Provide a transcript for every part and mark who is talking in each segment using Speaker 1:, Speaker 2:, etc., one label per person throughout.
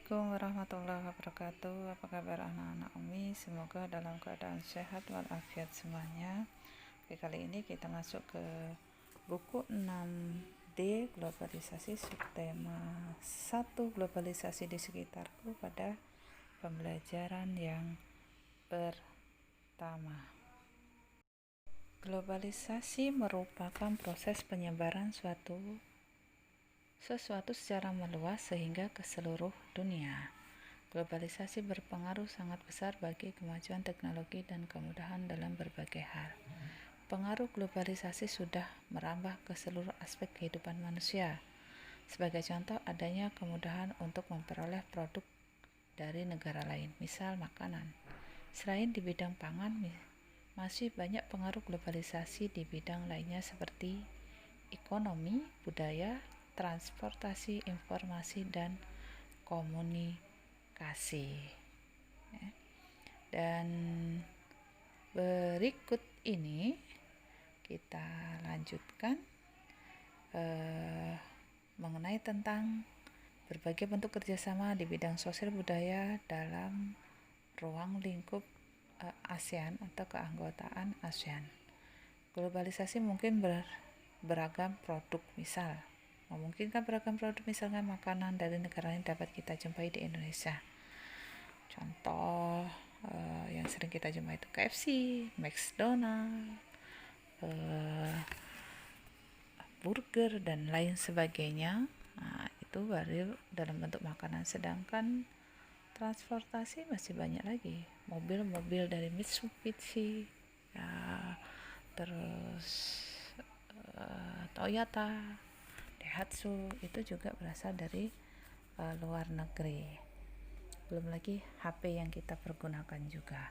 Speaker 1: Assalamualaikum warahmatullahi wabarakatuh. Apa kabar anak-anak Umi? Semoga dalam keadaan sehat walafiat semuanya. Oke, kali ini kita masuk ke buku 6D globalisasi, subtema 1 globalisasi di sekitarku pada pembelajaran yang pertama. Globalisasi merupakan proses penyebaran sesuatu secara meluas sehingga ke seluruh dunia. Globalisasi berpengaruh sangat besar bagi kemajuan teknologi dan kemudahan dalam berbagai hal. Pengaruh globalisasi sudah merambah ke seluruh aspek kehidupan manusia. Sebagai contoh, adanya kemudahan untuk memperoleh produk dari negara lain, misal makanan. Selain di bidang pangan, masih banyak pengaruh globalisasi di bidang lainnya seperti ekonomi, budaya, transportasi, informasi, dan komunikasi. Dan berikut ini kita lanjutkan mengenai tentang berbagai bentuk kerjasama di bidang sosial budaya dalam ruang lingkup ASEAN atau keanggotaan ASEAN. Globalisasi mungkin beragam produk, misal memungkinkan beragam produk, misalnya makanan dari negara lain dapat kita jumpai di Indonesia. Contoh yang sering kita jumpai itu KFC, McDonald, burger dan lain sebagainya. Nah, itu baru dalam bentuk makanan. Sedangkan transportasi masih banyak lagi, mobil-mobil dari Mitsubishi, ya, terus Toyota, Daihatsu, itu juga berasal dari luar negeri. Belum lagi HP yang kita pergunakan juga.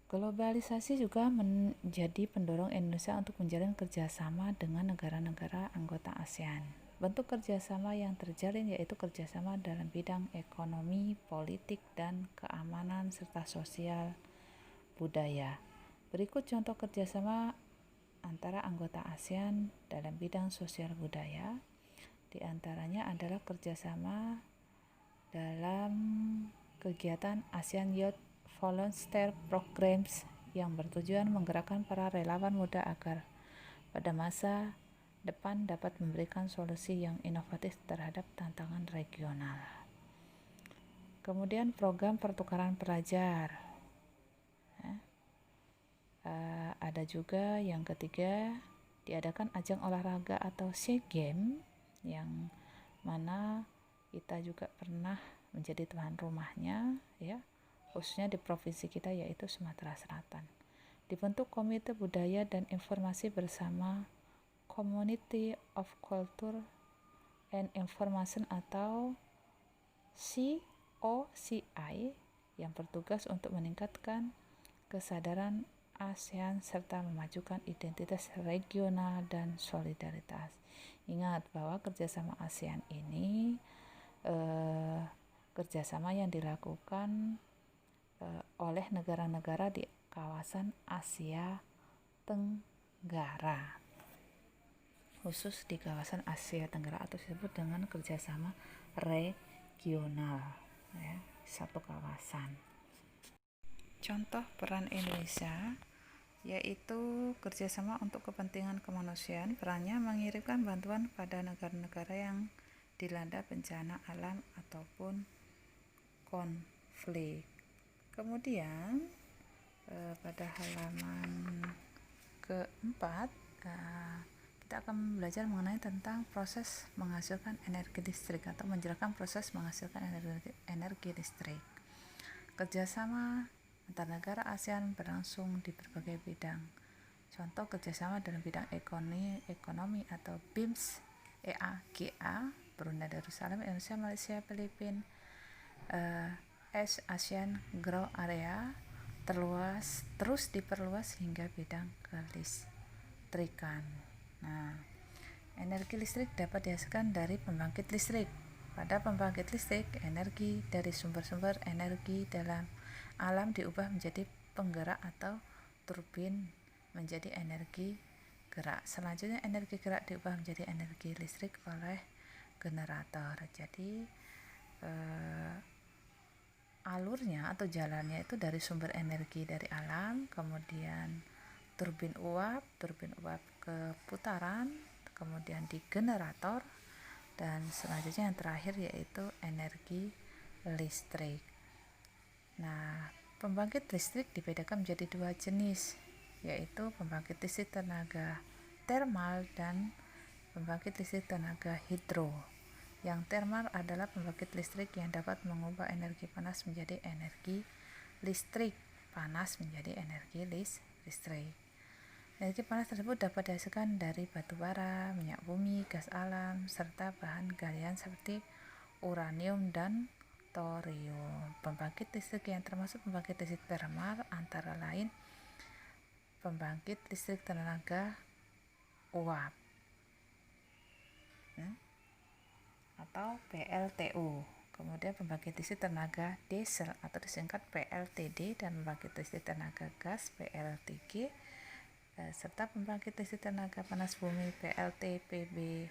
Speaker 1: Globalisasi juga menjadi pendorong Indonesia untuk menjalin kerjasama dengan negara-negara anggota ASEAN. Bentuk kerjasama yang terjalin yaitu kerjasama dalam bidang ekonomi, politik, dan keamanan, serta sosial budaya. Berikut contoh kerjasama antara anggota ASEAN dalam bidang sosial budaya. Di antaranya adalah kerjasama dalam kegiatan ASEAN Youth Volunteer Programs yang bertujuan menggerakkan para relawan muda agar pada masa depan dapat memberikan solusi yang inovatif terhadap tantangan regional. Kemudian program pertukaran pelajar. Ada juga yang ketiga, diadakan ajang olahraga atau SEA Games yang mana kita juga pernah menjadi tuan rumahnya, ya, khususnya di provinsi kita yaitu Sumatera Selatan. Dibentuk Komite Budaya dan Informasi bersama Community of Culture and Information atau COCI yang bertugas untuk meningkatkan kesadaran ASEAN serta memajukan identitas regional dan solidaritas. Ingat bahwa kerjasama ASEAN ini kerjasama yang dilakukan oleh negara-negara di kawasan Asia Tenggara, khusus di kawasan Asia Tenggara atau disebut dengan kerjasama regional, ya, satu kawasan. Contoh peran Indonesia yaitu kerjasama untuk kepentingan kemanusiaan. Perannya mengirimkan bantuan pada negara-negara yang dilanda bencana alam ataupun konflik. Kemudian pada halaman keempat kita akan belajar mengenai tentang proses menghasilkan energi listrik atau menjelaskan proses menghasilkan energi listrik. Kerjasama antar negara ASEAN berlangsung di berbagai bidang. Contoh kerjasama dalam bidang ekonomi atau BIMS, EAGA, Brunei Darussalam, Indonesia, Malaysia, Filipina, ASEAN Growth Area terus diperluas hingga bidang kelistrikan. Nah, energi listrik dapat dihasilkan dari pembangkit listrik. Pada pembangkit listrik, energi dari sumber-sumber energi dalam alam diubah menjadi penggerak atau turbin menjadi energi gerak. Selanjutnya energi gerak diubah menjadi energi listrik oleh generator. Jadi alurnya atau jalannya itu dari sumber energi dari alam, kemudian turbin uap ke putaran, kemudian di generator, dan selanjutnya yang terakhir yaitu energi listrik. Nah, pembangkit listrik dibedakan menjadi dua jenis, yaitu pembangkit listrik tenaga termal dan pembangkit listrik tenaga hidro. Yang termal adalah pembangkit listrik yang dapat mengubah energi panas menjadi energi listrik, panas menjadi energi listrik. Energi panas tersebut dapat dihasilkan dari batu bara, minyak bumi, gas alam, serta bahan galian seperti uranium dan thorium. Pembangkit listrik yang termasuk pembangkit listrik termal antara lain pembangkit listrik tenaga uap atau PLTU, kemudian pembangkit listrik tenaga diesel atau disingkat PLTD, dan pembangkit listrik tenaga gas PLTG, serta pembangkit listrik tenaga panas bumi PLTPB,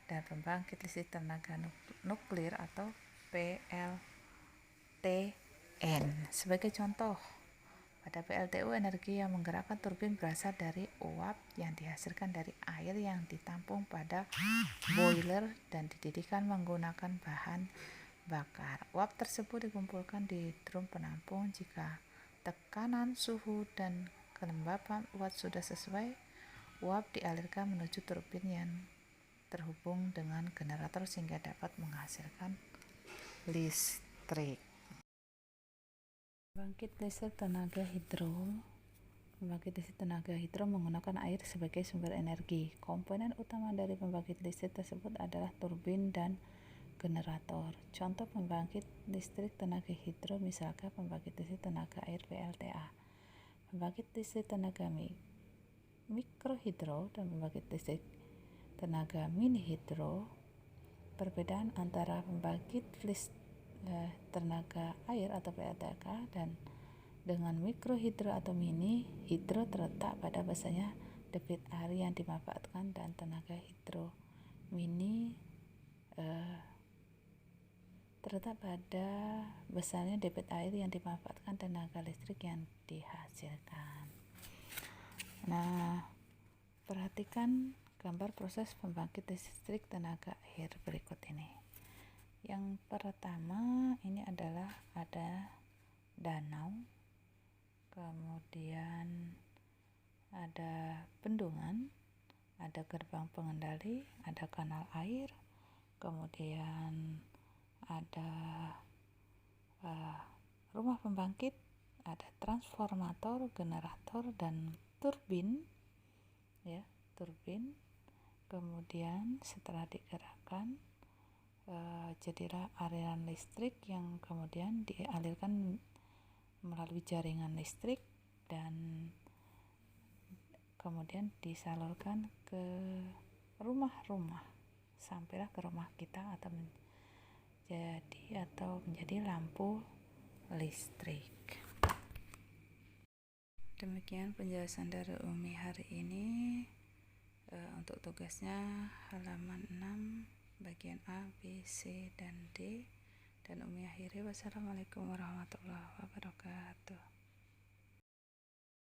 Speaker 1: dan pembangkit listrik tenaga nuklir atau PLTN. Sebagai contoh, pada PLTU energi yang menggerakkan turbin berasal dari uap yang dihasilkan dari air yang ditampung pada boiler dan dididihkan menggunakan bahan bakar. Uap tersebut dikumpulkan di drum penampung. Jika tekanan, suhu, dan kelembapan uap sudah sesuai, uap dialirkan menuju turbin yang terhubung dengan generator sehingga dapat menghasilkan listrik. Pembangkit listrik tenaga hidro. Pembangkit listrik tenaga hidro menggunakan air sebagai sumber energi. Komponen utama dari pembangkit listrik tersebut adalah turbin dan generator. Contoh pembangkit listrik tenaga hidro misalkan pembangkit listrik tenaga air PLTA, pembangkit listrik tenaga mikrohidro, dan pembangkit listrik tenaga mini hidro. Perbedaan antara pembangkit listrik tenaga air atau PLTK dan dengan mikrohidro atau mini hidro terletak pada besarnya debit air yang dimanfaatkan, dan tenaga hidro mini terletak pada besarnya debit air yang dimanfaatkan tenaga listrik yang dihasilkan. Nah, perhatikan gambar proses pembangkit listrik tenaga air berikut ini. Yang pertama ini adalah ada danau, kemudian ada bendungan, ada gerbang pengendali, ada kanal air, kemudian ada rumah pembangkit, ada transformator, generator, dan turbin, ya, turbin. Kemudian setelah digerakkan jadilah aliran listrik yang kemudian dialirkan melalui jaringan listrik dan kemudian disalurkan ke rumah-rumah sampailah ke rumah kita atau menjadi lampu listrik. Demikian penjelasan dari Umi hari ini. Untuk tugasnya halaman 6 bagian A, B, C, dan D, dan Umi akhiri. Wassalamualaikum warahmatullahi wabarakatuh.